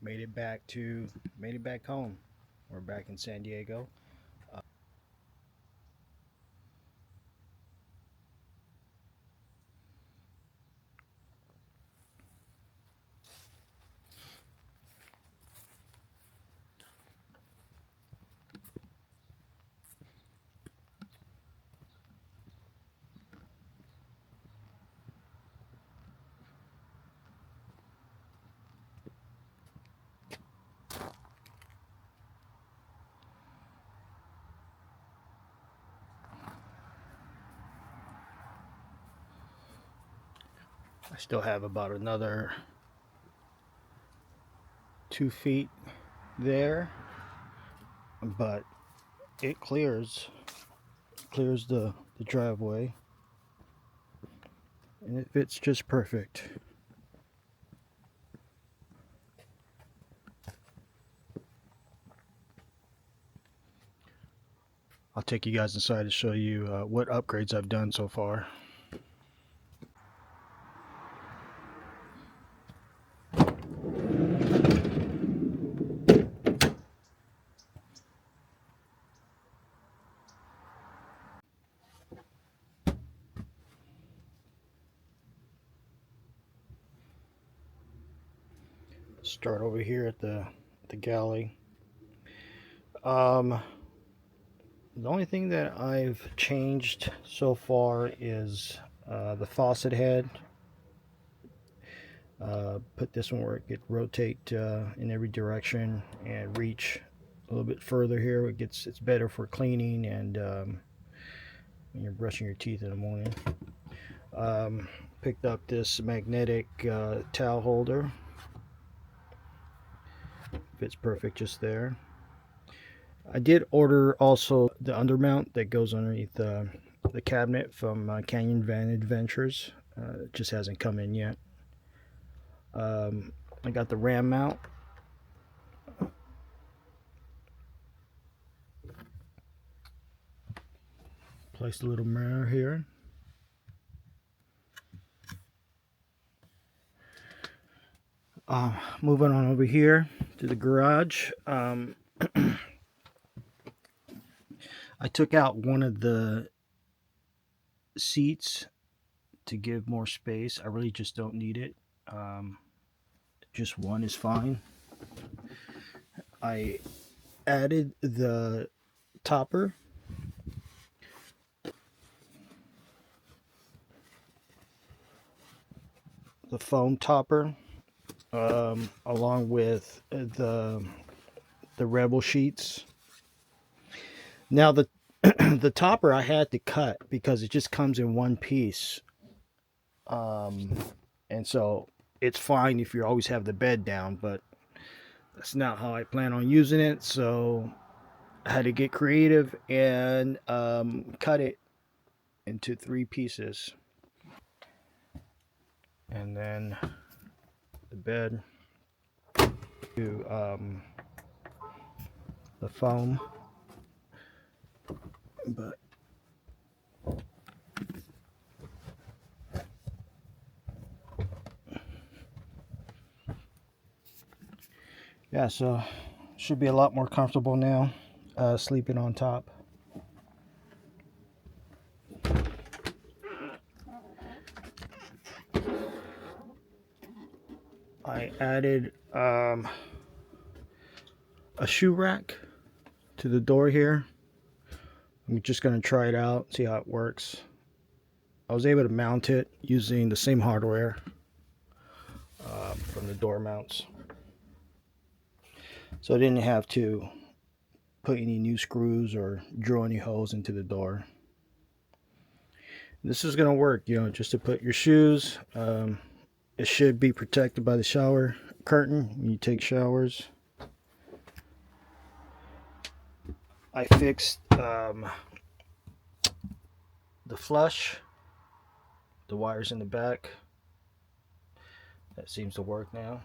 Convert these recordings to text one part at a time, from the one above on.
Made it back home. We're back in San Diego. I still have about another 2 feet there, but it clears the driveway, and it fits just perfect. I'll take you guys inside to show you what upgrades I've done so far. Start over here at the galley. The only thing that I've changed so far is the faucet head. Put this one where it could rotate in every direction and reach a little bit further here. It's better for cleaning and when you're brushing your teeth in the morning. Picked up this magnetic towel holder. Fits perfect just there. I did order also the undermount that goes underneath the cabinet from Canyon Van Adventures. It just hasn't come in yet. I got the ram mount. Place a little mirror here. Moving on over here to the garage. I took out one of the seats to give more space. I really just don't need it. Just one is fine. I added the topper. The foam topper. Along with the Rebel sheets. Now the the topper I had to cut because it just comes in one piece, and so it's fine if you always have the bed down, but that's not how I plan on using it. So I had to get creative and cut it into 3 pieces, and then the bed to the foam, but yeah, so should be a lot more comfortable now sleeping on top. I added a shoe rack to the door here. I'm just going to try it out, see how it works. I was able to mount it using the same hardware from the door mounts. So I didn't have to put any new screws or drill any holes into the door. This is going to work, just to put your shoes. It should be protected by the shower curtain when you take showers. I fixed the flush, the wires in the back. That seems to work now.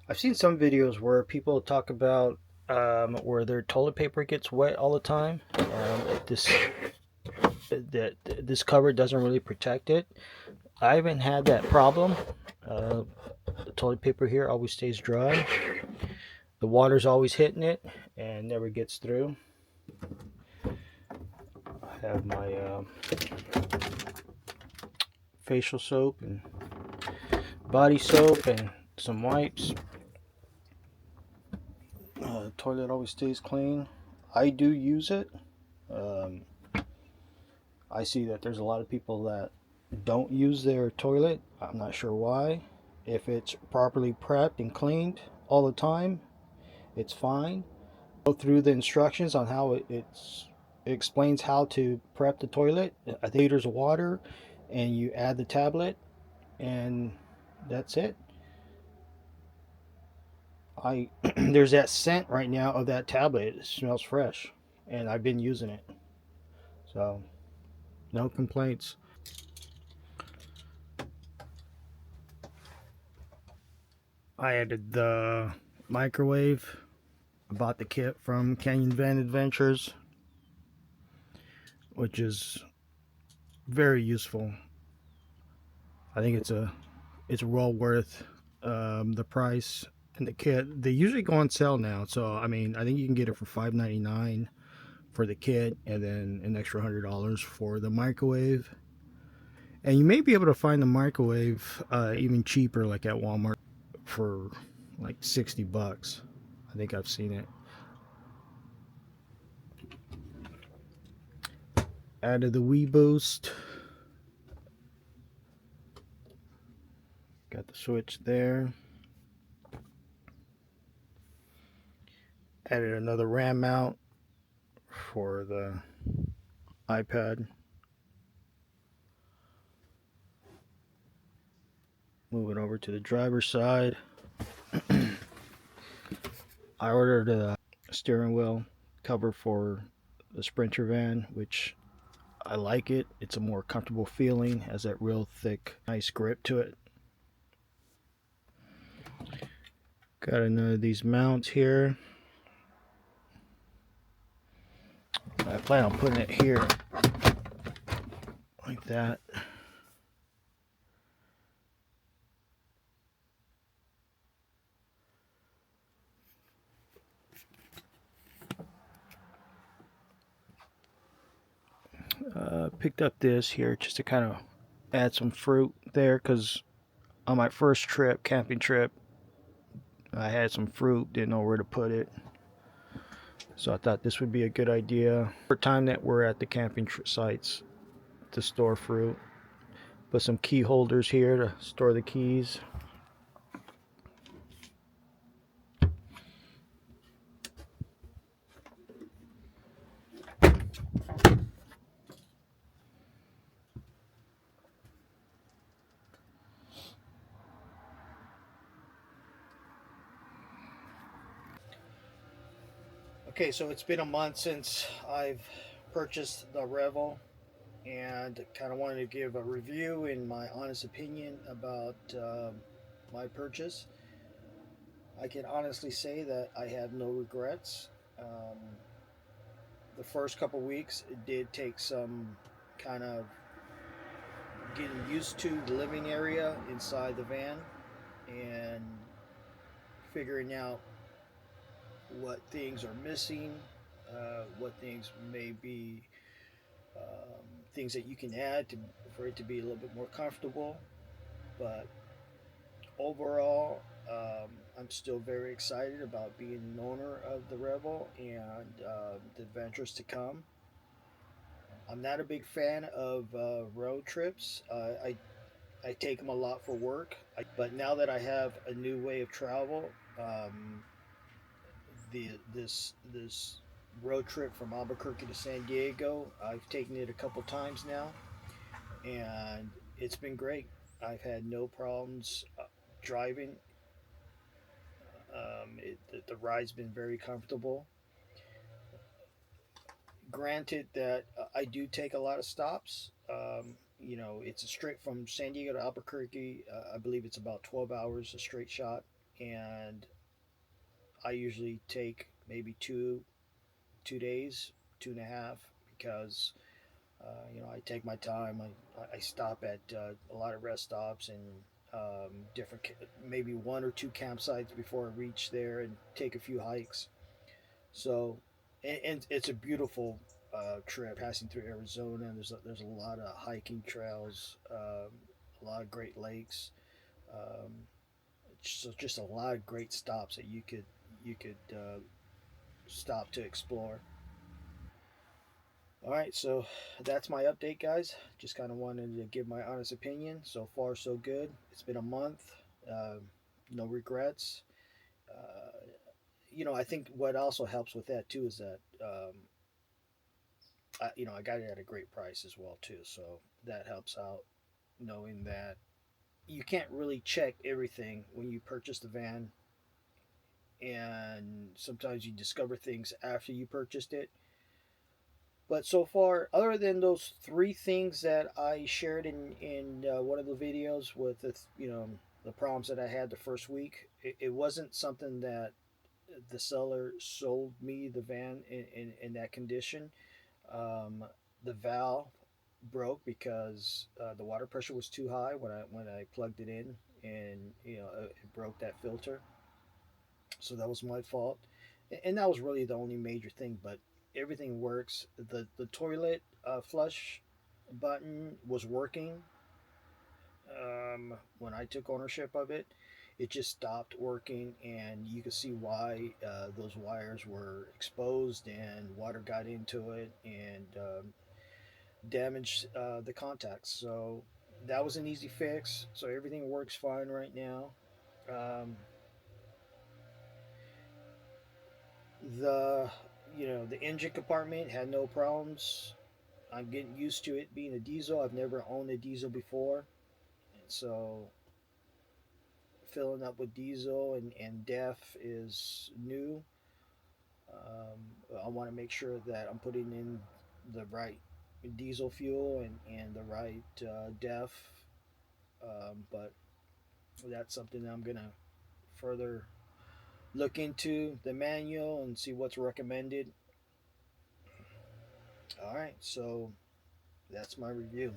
I've seen some videos where people talk about where their toilet paper gets wet all the time. This cover doesn't really protect it. I haven't had that problem. The toilet paper here always stays dry. The water's always hitting it and never gets through. I have my facial soap and body soap and some wipes. The toilet always stays clean. I do use it. Um, I see that there's a lot of people that don't use their toilet. I'm not sure why. If it's properly prepped and cleaned all the time, it's fine. Go through the instructions on how it explains how to prep the toilet. I think liters of water, and you add the tablet, and that's it. I there's that scent right now of that tablet. It smells fresh, and I've been using it, so no complaints. I added the microwave. I bought the kit from Canyon Van Adventures, which is very useful. I think it's well worth the price and the kit. They usually go on sale now, so I mean I think you can get it for $5.99 for the kit, and then an extra $100 for the microwave. And you may be able to find the microwave even cheaper, like at Walmart, for like $60. I think I've seen it. Added the Wii Boost. Got the switch there. Added another RAM mount for the iPad. Moving over to the driver's side. I ordered a steering wheel cover for the Sprinter van, which I like it. It's a more comfortable feeling, has that real thick, nice grip to it. Got another of these mounts here. I plan on putting it here like that. Picked up this here just to kind of add some fruit there, because on my first trip, camping trip, I had some fruit, didn't know where to put it. So I thought this would be a good idea for time that we're at the camping sites to store fruit. Put some key holders here to store the keys. Okay, so it's been a month since I've purchased the Revel, and kind of wanted to give a review and my honest opinion about my purchase. I can honestly say that I have no regrets. Um, the first couple weeks, it did take some kind of getting used to the living area inside the van and figuring out what things are missing, what things may be things that you can add to for it to be a little bit more comfortable. But overall, I'm still very excited about being an owner of the Rebel and the adventures to come. I'm not a big fan of road trips. I take them a lot for work, but now that I have a new way of travel, this road trip from Albuquerque to San Diego, I've taken it a couple times now, and it's been great. I've had no problems driving. The ride's been very comfortable. Granted that I do take a lot of stops. It's a straight from San Diego to Albuquerque. I believe it's about 12 hours a straight shot, and I usually take maybe 2 days, 2.5, because I take my time. I stop at a lot of rest stops, and different, maybe one or two campsites before I reach there and take a few hikes. So, and it's a beautiful trip passing through Arizona. There's a lot of hiking trails, a lot of great lakes. Um, so just a lot of great stops that you could stop to explore. All right, so that's my update, guys. Just kind of wanted to give my honest opinion. So far, so good. It's been a month. Uh, no regrets. Uh, I think what also helps with that too is that I got it at a great price as well too. So that helps out, knowing that you can't really check everything when you purchase the van, and sometimes you discover things after you purchased it. But so far, other than those three things that I shared in one of the videos with the problems that I had the first week, it wasn't something that the seller sold me the van in that condition. Um, the valve broke because the water pressure was too high when I plugged it in, and it broke that filter. So that was my fault, and that was really the only major thing. But everything works. The toilet flush button was working when I took ownership of it. It just stopped working, and you could see why those wires were exposed, and water got into it and damaged the contacts. So that was an easy fix. So everything works fine right now. Um, the the engine compartment had no problems. I'm getting used to it being a diesel. I've never owned a diesel before, and so filling up with diesel and DEF is new. I want to make sure that I'm putting in the right diesel fuel and the right DEF, but that's something that I'm gonna further look into the manual and see what's recommended. All right, so that's my review.